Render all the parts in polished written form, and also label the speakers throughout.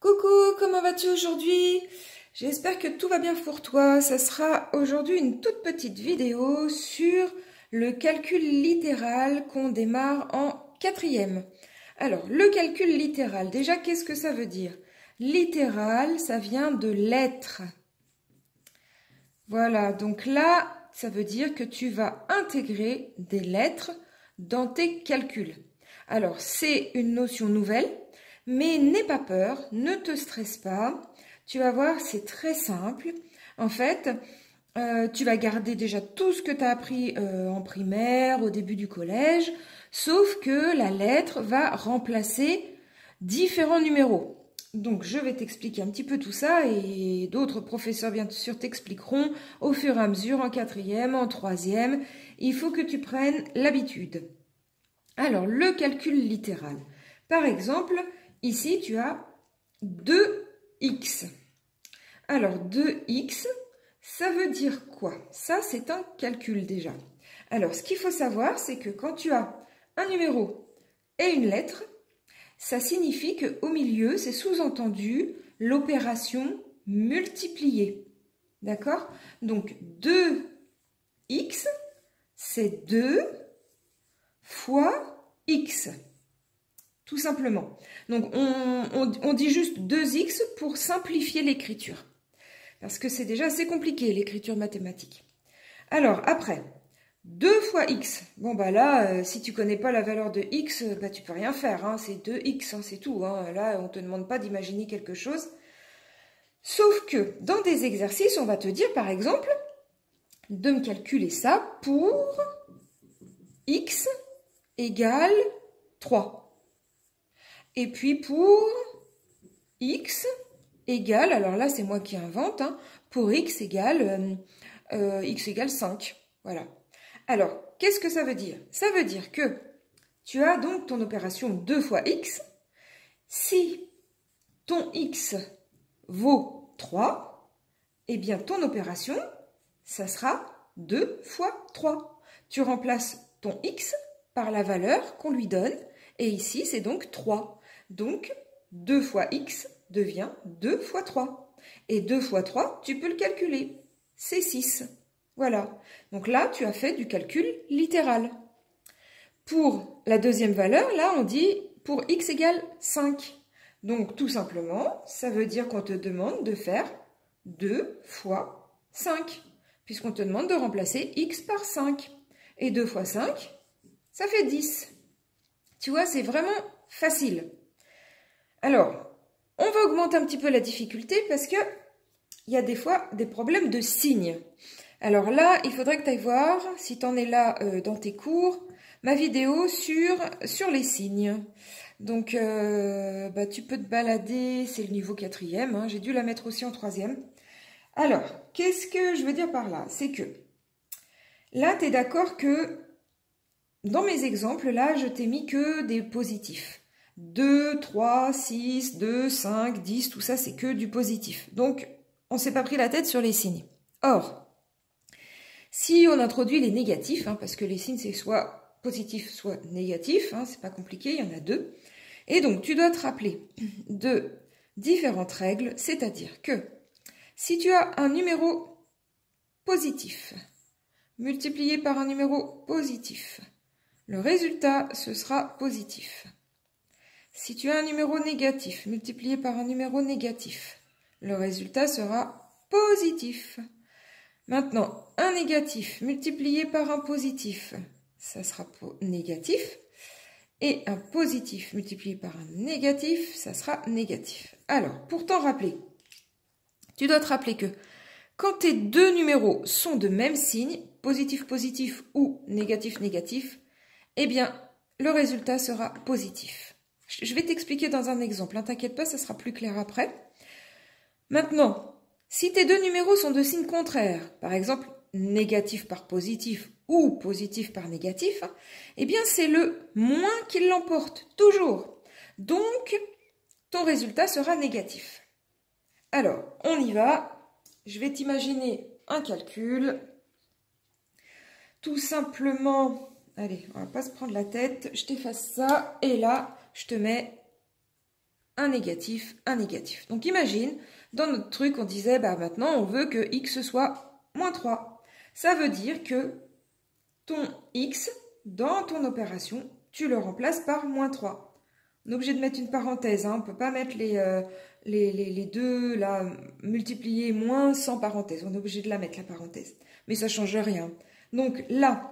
Speaker 1: Coucou, comment vas-tu aujourd'hui? J'espère que tout va bien pour toi. Ça sera aujourd'hui une toute petite vidéo sur le calcul littéral qu'on démarre en quatrième. Alors, le calcul littéral, déjà, qu'est-ce que ça veut dire? Littéral, ça vient de lettres. Voilà, donc là, ça veut dire que tu vas intégrer des lettres dans tes calculs. Alors, c'est une notion nouvelle. Mais n'aie pas peur, ne te stresse pas. Tu vas voir, c'est très simple. En fait, tu vas garder déjà tout ce que tu as appris en primaire, au début du collège, sauf que la lettre va remplacer différents numéros. Donc, je vais t'expliquer un petit peu tout ça et d'autres professeurs, bien sûr, t'expliqueront au fur et à mesure, en quatrième, en troisième. Il faut que tu prennes l'habitude. Alors, le calcul littéral. Par exemple, ici, tu as 2x. Alors, 2x, ça veut dire quoi? Ça, c'est un calcul déjà. Alors, ce qu'il faut savoir, c'est que quand tu as un numéro et une lettre, ça signifie qu'au milieu, c'est sous-entendu l'opération multiplier. D'accord? Donc, 2x, c'est 2 fois x. Tout simplement. Donc, on dit juste 2x pour simplifier l'écriture. Parce que c'est déjà assez compliqué, l'écriture mathématique. Alors, après, 2 fois x. Bon, bah là, si tu connais pas la valeur de x, bah, tu peux rien faire. Hein, c'est 2x, hein, c'est tout. Hein. Là, on te demande pas d'imaginer quelque chose. Sauf que, dans des exercices, on va te dire, par exemple, de me calculer ça pour x égale 3. Et puis pour x égale, alors là c'est moi qui invente, hein, pour x égale 5. Voilà. Alors, qu'est-ce que ça veut dire? Ça veut dire que tu as donc ton opération 2 fois x. Si ton x vaut 3, eh bien ton opération, ça sera 2 fois 3. Tu remplaces ton x par la valeur qu'on lui donne, et ici c'est donc 3. Donc, 2 fois x devient 2 fois 3. Et 2 fois 3, tu peux le calculer. C'est 6. Voilà. Donc là, tu as fait du calcul littéral. Pour la deuxième valeur, là, on dit pour x égale 5. Donc, tout simplement, ça veut dire qu'on te demande de faire 2 fois 5. Puisqu'on te demande de remplacer x par 5. Et 2 fois 5, ça fait 10. Tu vois, c'est vraiment facile. Alors, on va augmenter un petit peu la difficulté parce que il y a des fois des problèmes de signes. Alors là, il faudrait que tu ailles voir, si tu en es là dans tes cours, ma vidéo sur les signes. Donc, bah, tu peux te balader, c'est le niveau 4e, hein, j'ai dû la mettre aussi en 3e. Alors, qu'est-ce que je veux dire par là? C'est que là, tu es d'accord que dans mes exemples, là, je t'ai mis que des positifs. 2, 3, 6, 2, 5, 10, tout ça, c'est que du positif. Donc, on ne s'est pas pris la tête sur les signes. Or, si on introduit les négatifs, hein, parce que les signes, c'est soit positif, soit négatif, hein, c'est pas compliqué, il y en a deux. Et donc, tu dois te rappeler de différentes règles, c'est-à-dire que si tu as un numéro positif multiplié par un numéro positif, le résultat, ce sera positif. Si tu as un numéro négatif multiplié par un numéro négatif, le résultat sera positif. Maintenant, un négatif multiplié par un positif, ça sera négatif. Et un positif multiplié par un négatif, ça sera négatif. Alors, pour t'en rappeler, tu dois te rappeler que quand tes deux numéros sont de même signe, positif, positif ou négatif, négatif, eh bien, le résultat sera positif. Je vais t'expliquer dans un exemple, ne t'inquiète pas, ça sera plus clair après. Maintenant, si tes deux numéros sont de signes contraires, par exemple négatif par positif ou positif par négatif, eh bien c'est le moins qui l'emporte, toujours. Donc, ton résultat sera négatif. Alors, on y va. Je vais t'imaginer un calcul. Tout simplement, allez, on va pas se prendre la tête, je t'efface ça, et là, je te mets un négatif, un négatif. Donc imagine, dans notre truc, on disait, bah maintenant on veut que x soit moins 3. Ça veut dire que ton x, dans ton opération, tu le remplaces par moins 3. On est obligé de mettre une parenthèse, hein. On ne peut pas mettre les deux, là, multiplier moins sans parenthèse. On est obligé de la mettre, la parenthèse. Mais ça ne change rien. Donc là,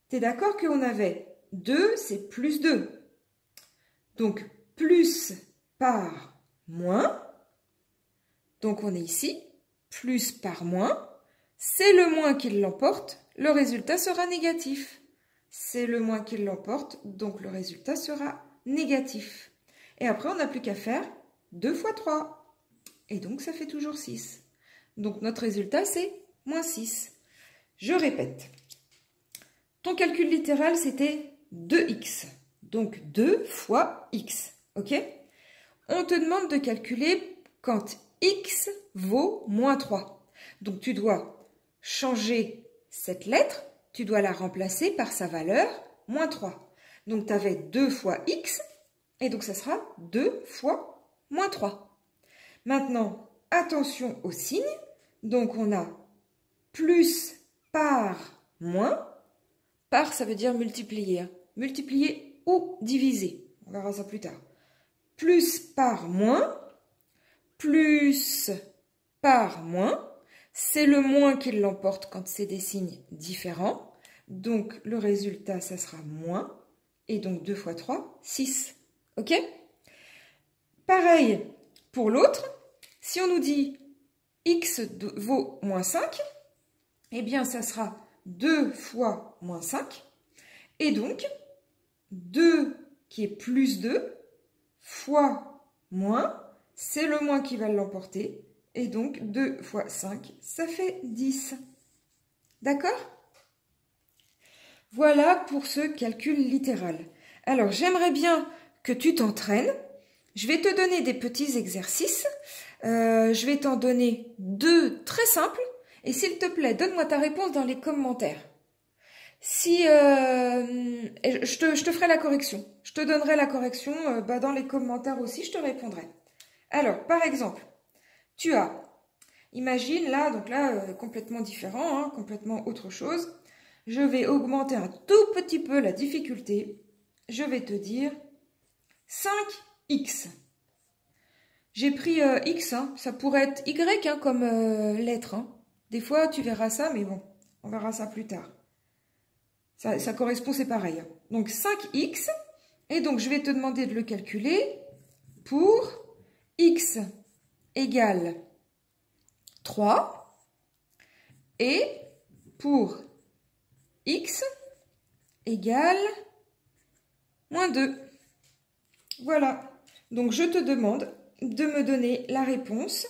Speaker 1: tu es d'accord qu'on avait 2, c'est plus 2. Donc, plus par moins. Donc, on est ici. Plus par moins. C'est le moins qui l'emporte. Le résultat sera négatif. C'est le moins qui l'emporte. Donc, le résultat sera négatif. Et après, on n'a plus qu'à faire 2 fois 3. Et donc, ça fait toujours 6. Donc, notre résultat, c'est moins 6. Je répète. Ton calcul littéral, c'était 2x. Donc 2 fois x. Ok? On te demande de calculer quand x vaut moins 3. Donc tu dois changer cette lettre, tu dois la remplacer par sa valeur, moins 3. Donc tu avais 2 fois x, et donc ça sera 2 fois moins 3. Maintenant, attention au signe. Donc on a plus par moins. Par, ça veut dire multiplier. Multiplier ou diviser. On verra ça plus tard. Plus par moins. Plus par moins. C'est le moins qui l'emporte quand c'est des signes différents. Donc, le résultat, ça sera moins. Et donc, 2 fois 3, 6. OK? Pareil pour l'autre. Si on nous dit x vaut moins 5, eh bien, ça sera 2 fois moins 5, et donc 2 qui est plus 2 fois moins, c'est le moins qui va l'emporter, et donc 2 fois 5, ça fait 10. D'accord? Voilà pour ce calcul littéral. Alors, j'aimerais bien que tu t'entraînes. Je vais te donner des petits exercices. Je vais t'en donner 2 très simples. Et s'il te plaît, donne-moi ta réponse dans les commentaires. Si je te ferai la correction. Je te donnerai la correction dans les commentaires aussi, je te répondrai. Alors, par exemple, tu as, imagine là, donc là, complètement différent, hein, complètement autre chose. Je vais augmenter un tout petit peu la difficulté. Je vais te dire 5x. J'ai pris x, hein, ça pourrait être y hein, comme lettre. Hein. Des fois, tu verras ça, mais bon, on verra ça plus tard. Ça correspond, c'est pareil. Hein. Donc, 5x. Et donc, je vais te demander de le calculer pour x égale 3 et pour x égale moins 2. Voilà. Donc, je te demande de me donner la réponse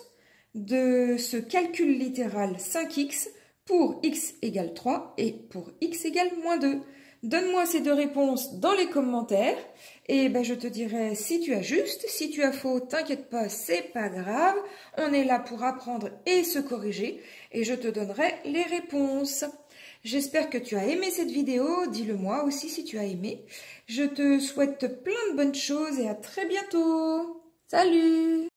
Speaker 1: de ce calcul littéral 5x pour x égale 3 et pour x égale moins 2. Donne-moi ces deux réponses dans les commentaires et ben, je te dirai si tu as juste, si tu as faux, t'inquiète pas, c'est pas grave. On est là pour apprendre et se corriger et je te donnerai les réponses. J'espère que tu as aimé cette vidéo, dis-le moi aussi si tu as aimé. Je te souhaite plein de bonnes choses et à très bientôt. Salut!